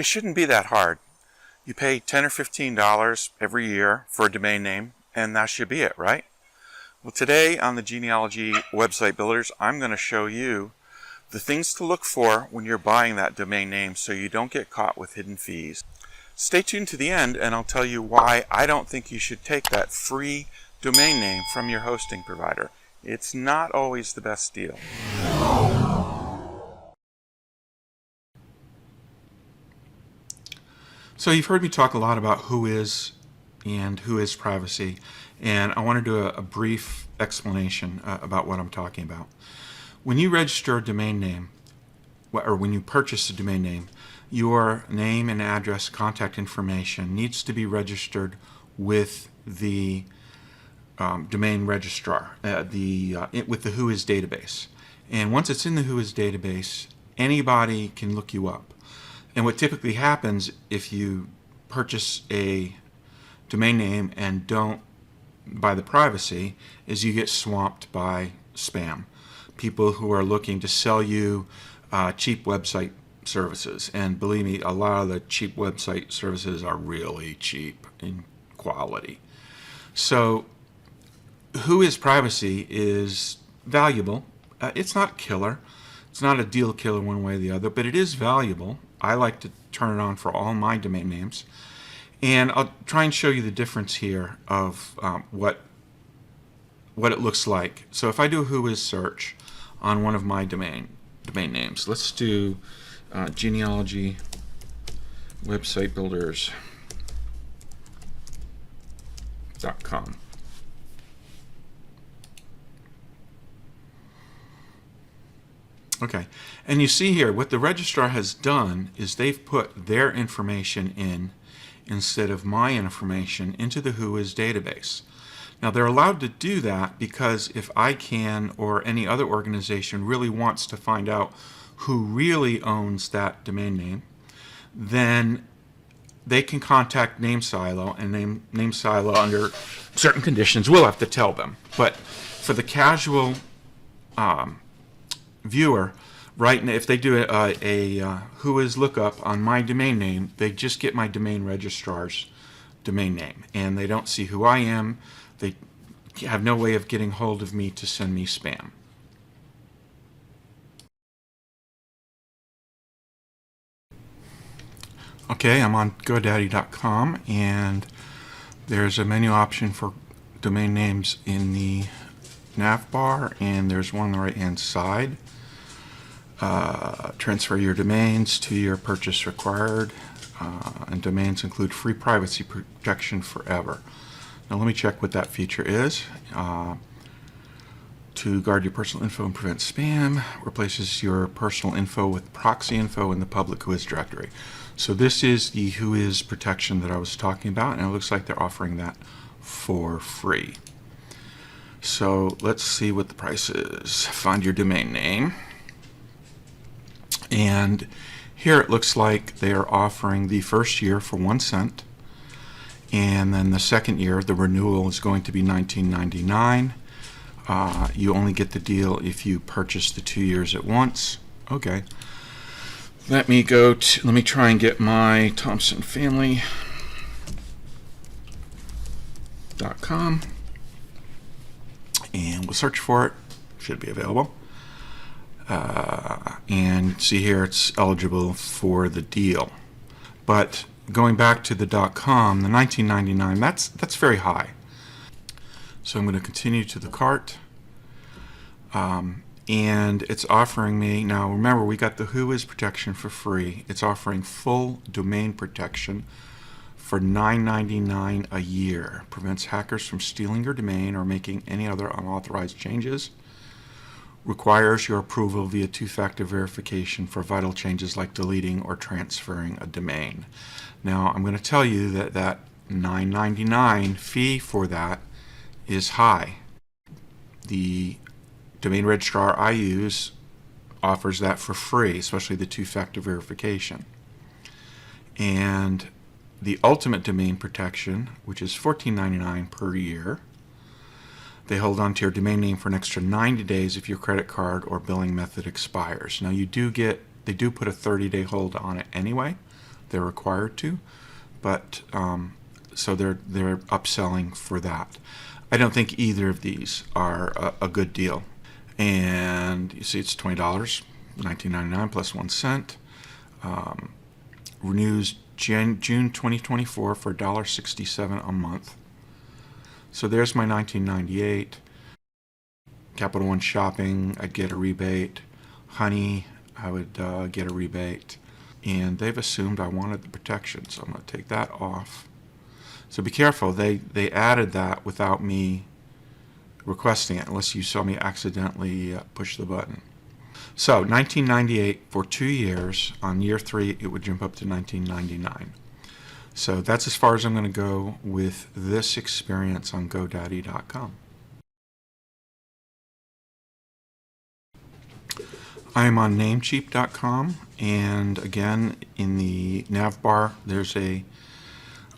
It shouldn't be that hard. You pay $10 or $15 every year for a domain name, and that should be it, right? Well, today on the Genealogy website builders, I'm going to show you the things to look for when you're buying that domain name so you don't get caught with hidden fees. Stay tuned to the end and I'll tell you why I don't think you should take that free domain name from your hosting provider. It's not always the best deal. So you've heard me talk a lot about WHOIS and WHOIS privacy, and I want to do a brief explanation about what I'm talking about. When you register a domain name, or when you purchase a domain name, your name and address, contact information needs to be registered with the domain registrar, with the WHOIS database. And once it's in the WHOIS database, anybody can look you up. And what typically happens if you purchase a domain name and don't buy the privacy is you get swamped by spam. People who are looking to sell you cheap website services. And believe me, a lot of the cheap website services are really cheap in quality. So WHOIS privacy is valuable. It's not killer. It's not a deal killer one way or the other, but it is valuable. I like to turn it on for all my domain names. And I'll try and show you the difference here of what it looks like. So if I do a WHOIS search on one of my domain names, let's do Genealogy website builders.com. Okay, and you see here what the registrar has done is they've put their information in instead of my information into the WHOIS database. Now they're allowed to do that because if ICANN or any other organization really wants to find out who really owns that domain name, then they can contact NameSilo, and NameSilo under certain conditions will have to tell them. But for the casual viewer, right now, if they do a WHOIS lookup on my domain name, they just get my domain registrar's domain name, and they don't see who I am. They have no way of getting hold of me to send me spam. Okay, I'm on GoDaddy.com, and there's a menu option for domain names in the nav bar, and there's one on the right hand side. Transfer your domains to your purchase required, and domains include free privacy protection forever. Now let me check what that feature is. To guard your personal info and prevent spam, replaces your personal info with proxy info in the public WHOIS directory. So this is the WHOIS protection that I was talking about, and it looks like they're offering that for free. So let's see what the price is. Find your domain name. And here it looks like they are offering the first year for 1 cent. And then the second year, the renewal is going to be $19.99. You only get the deal if you purchase the 2 years at once. Okay. Let me try and get my ThompsonFamily.com. And we'll search for it. Should be available. And see here it's eligible for the deal. But going back to the .com, the $19.99, that's very high. So I'm going to continue to the cart. And it's offering me, now remember we got the WHOIS protection for free. It's offering full domain protection for $9.99 a year. Prevents hackers from stealing your domain or making any other unauthorized changes. Requires your approval via two-factor verification for vital changes like deleting or transferring a domain. Now I'm going to tell you that that $9.99 fee for that is high. The domain registrar I use offers that for free, especially the two-factor verification. And the ultimate domain protection, which is $14.99 per year, they hold on to your domain name for an extra 90 days if your credit card or billing method expires. Now they do put a 30-day hold on it anyway. they're required to, but so they're upselling for that. I don't think either of these are a good deal. And you see it's $20, $19.99 plus 1 cent. Renews June 2024 for $1.67 a month. So there's my $19.98. Capital One Shopping, I'd get a rebate. Honey, I would get a rebate. And they've assumed I wanted the protection, so I'm going to take that off. So be careful, they added that without me requesting it, unless you saw me accidentally push the button. So $19.98 for 2 years. On year 3, it would jump up to $19.99. So that's as far as I'm going to go with this experience on GoDaddy.com. I am on NameCheap.com, and again, in the nav bar, there's a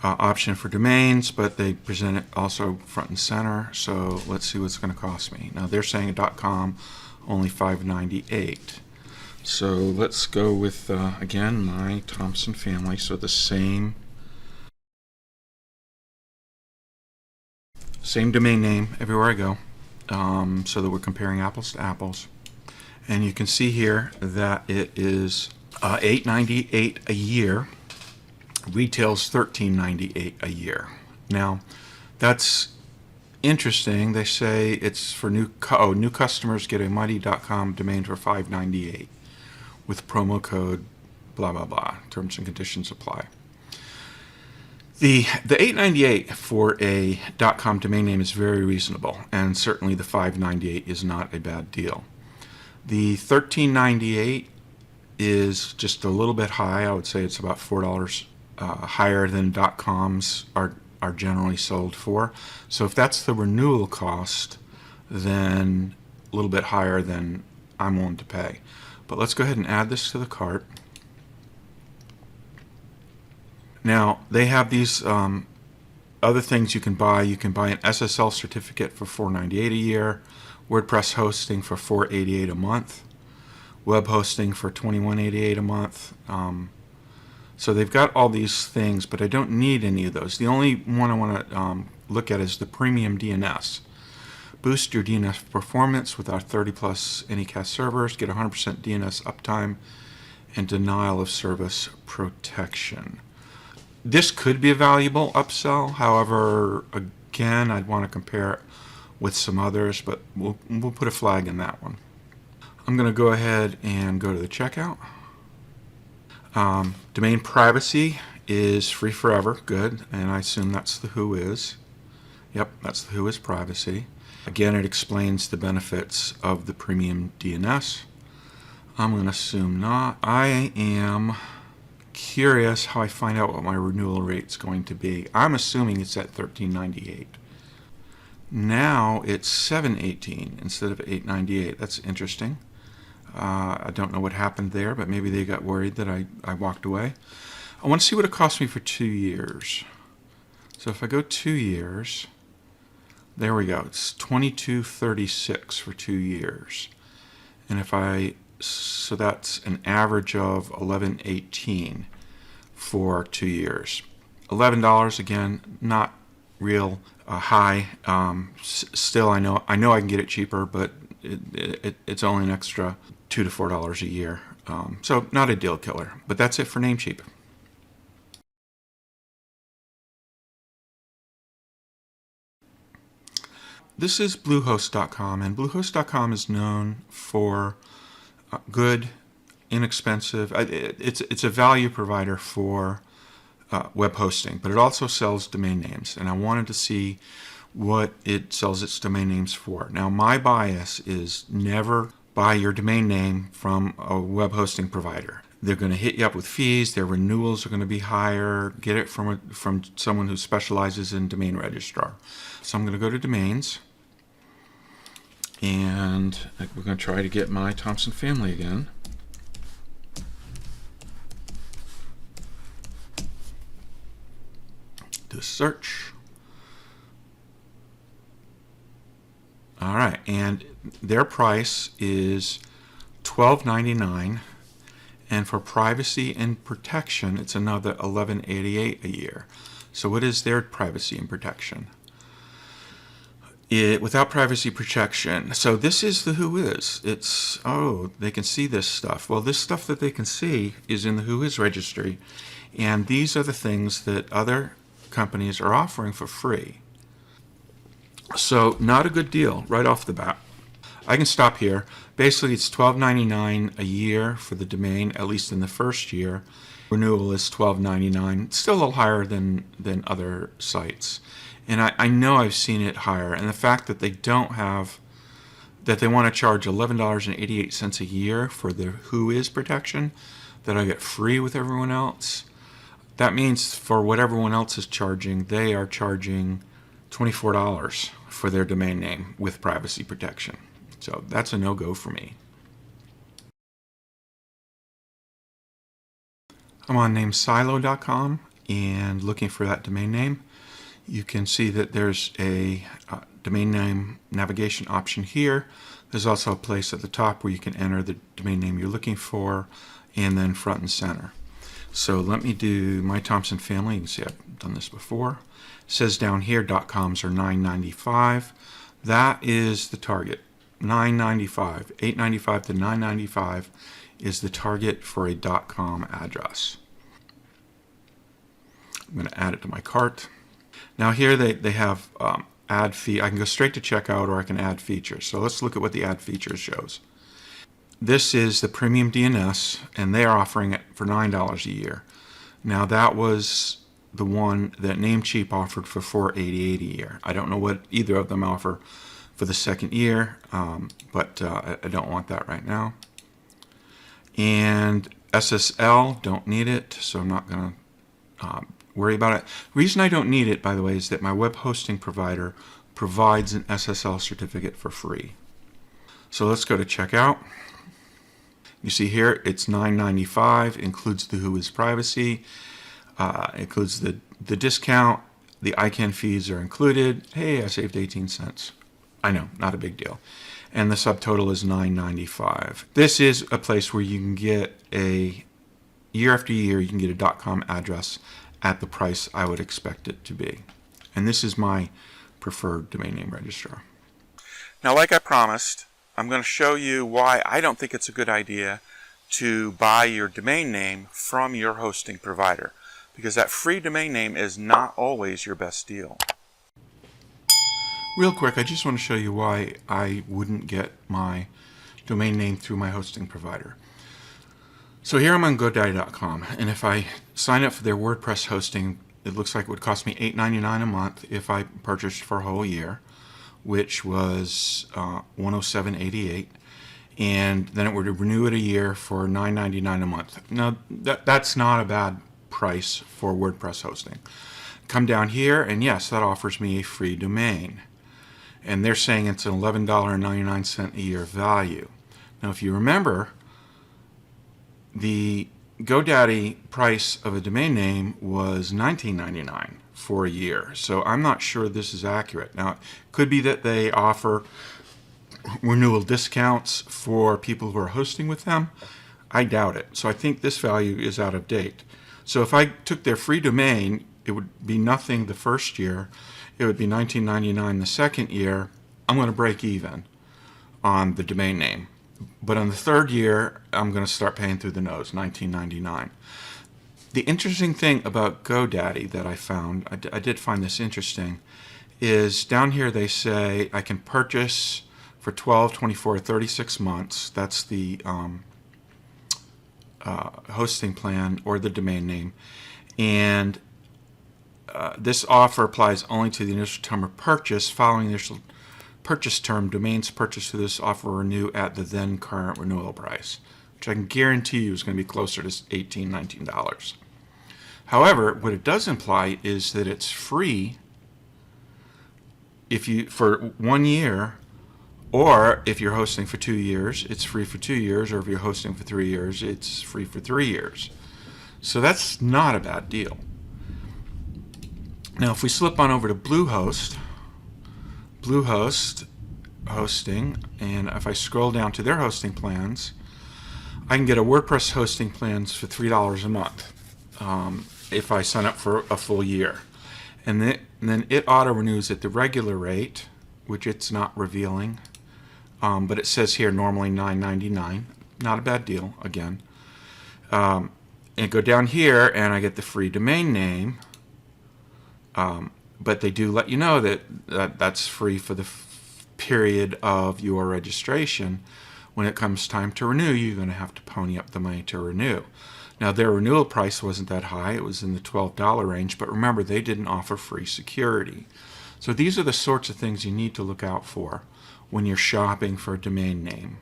option for domains, but they present it also front and center. So let's see what's going to cost me. Now they're saying a .com only $5.98. So let's go with again my Thompson family. So the same domain name everywhere I go, so that we're comparing apples to apples. And you can see here that it is $8.98 a year. Retails $13.98 a year. Now, that's interesting. They say it's for new customers get a mighty.com domain for $5.98 with promo code blah blah blah. Terms and conditions apply. The $8.98 for a .com domain name is very reasonable, and certainly the $5.98 is not a bad deal. The $13.98 is just a little bit high. I would say it's about $4 higher than .coms are generally sold for. So if that's the renewal cost, then a little bit higher than I'm willing to pay. But let's go ahead and add this to the cart. Now they have these other things you can buy. You can buy an SSL certificate for $4.98 a year, WordPress hosting for $4.88 a month, web hosting for $21.88 a month. So they've got all these things, but I don't need any of those. The only one I want to look at is the premium DNS. Boost your DNS performance with our 30+ Anycast servers. Get 100% DNS uptime and denial of service protection. This could be a valuable upsell. However, again, I'd want to compare it with some others, but we'll put a flag in that one. I'm going to go ahead and go to the checkout. Domain privacy is free forever. Good. And I assume that's the WHOIS. Yep, that's the WHOIS privacy. Again, it explains the benefits of the premium DNS. I'm going to assume not. I am curious how I find out what my renewal rate's going to be. I'm assuming it's at $13.98. Now it's $7.18 instead of $8.98. That's interesting. I don't know what happened there, but maybe they got worried that I walked away. I want to see what it cost me for 2 years. So if I go 2 years, there we go. It's $22.36 for 2 years. And if so that's an average of $11.18 for 2 years. $11 again, not real high. Still, I know I can get it cheaper, but it's only an extra $2 to $4 a year. So not a deal killer. But that's it for NameCheap. This is BLUEHOST.com, and BLUEHOST.com is known for good, inexpensive. It's a value provider for web hosting, but it also sells domain names, and I wanted to see what it sells its domain names for. Now, my bias is never buy your domain name from a web hosting provider. They're going to hit you up with fees. Their renewals are going to be higher. Get it from someone who specializes in domain registrar. So I'm going to go to domains, and we're going to try to get my Thompson family again. Do a search. All right, and their price is $12.99, And for privacy and protection, it's another $11.88 a year. So what is their privacy and protection? Without privacy protection, so this is the WHOIS. It's, oh, they can see this stuff. Well, this stuff that they can see is in the WHOIS registry, and these are the things that other companies are offering for free. So not a good deal right off the bat. I can stop here. Basically, it's $12.99 a year for the domain, at least in the first year. Renewal is $12.99. It's still a little higher than other sites. And I know I've seen it higher. And the fact that they don't have, that they want to charge $11.88 a year for the WHOIS protection that I get free with everyone else, that means for what everyone else is charging, they are charging $24 for their domain name with privacy protection. So that's a no-go for me. I'm on NameSilo.com and looking for that domain name. You can see that there's a domain name navigation option here. There's also a place at the top where you can enter the domain name you're looking for, and then front and center. So let me do my Thompson family. You can see I've done this before. It says down here .coms are $9.95. That is the target. $9.95, $8.95 to $9.95 is the target for a .com address. I'm going to add it to my cart. Now here they have add fee. I can go straight to checkout, or I can add features. So let's look at what the add features shows. This is the premium DNS, and they are offering it for $9 a year. Now that was the one that Namecheap offered for $4.88 a year. I don't know what either of them offer for the second year, but I don't want that right now. And SSL, don't need it, so I'm not going to worry about it. The reason I don't need it, by the way, is that my web hosting provider provides an SSL certificate for free. So let's go to checkout. You see here it's $9.95, includes the WHOIS privacy, includes the discount, the ICANN fees are included. Hey, I saved 18 cents. I know, not a big deal. And the subtotal is $9.95. This is a place where you can get a year after year, you can get a .com address at the price I would expect it to be. And this is my preferred domain name registrar. Now, like I promised, I'm going to show you why I don't think it's a good idea to buy your domain name from your hosting provider, because that free domain name is not always your best deal. Real quick, I just want to show you why I wouldn't get my domain name through my hosting provider. So here I'm on GoDaddy.com, and if I sign up for their WordPress hosting, it looks like it would cost me $8.99 a month if I purchased for a whole year, which was $107.88, and then it would renew it a year for $9.99 a month. Now that's not a bad price for WordPress hosting. Come down here, and yes, that offers me a free domain, and they're saying it's an $11.99 a year value. Now, if you remember, the GoDaddy price of a domain name was $19.99 for a year. So I'm not sure this is accurate. Now, it could be that they offer renewal discounts for people who are hosting with them. I doubt it. So I think this value is out of date. So if I took their free domain, it would be nothing the first year. It would be $19.99 the second year. I'm going to break even on the domain name. But on the third year, I'm going to start paying through the nose, $19.99. The interesting thing about GoDaddy that I found, I did find this interesting, is down here they say I can purchase for 12, 24, 36 months. That's the hosting plan or the domain name. And this offer applies only to the initial term of purchase. Following the initial purchase term, domains purchased through this offer renew at the then current renewal price, which I can guarantee you is going to be closer to $18, $19. However, what it does imply is that it's free if you for 1 year, or if you're hosting for 2 years, it's free for 2 years, or if you're hosting for 3 years, it's free for 3 years. So that's not a bad deal. Now, if we slip on over to BLUEHOST hosting, and if I scroll down to their hosting plans, I can get a WordPress hosting plans for $3 a month if I sign up for a full year. And then it auto-renews at the regular rate, which it's not revealing. But it says here normally $9.99. Not a bad deal, again. And go down here, and I get the free domain name. But they do let you know that that's free for the period of your registration. When it comes time to renew, you're going to have to pony up the money to renew. Now, their renewal price wasn't that high. It was in the $12 range. But remember, they didn't offer free security. So these are the sorts of things you need to look out for when you're shopping for a domain name.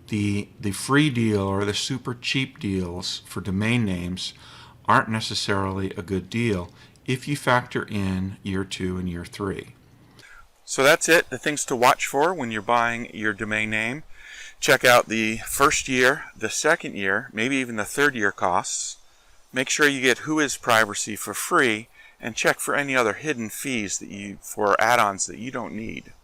The free deal or the super cheap deals for domain names aren't necessarily a good deal if you factor in year 2 and year 3. So that's it, the things to watch for when you're buying your domain name. Check out the first year, the second year, maybe even the third year costs. Make sure you get WHOIS privacy for free, and check for any other hidden fees for add-ons that you don't need.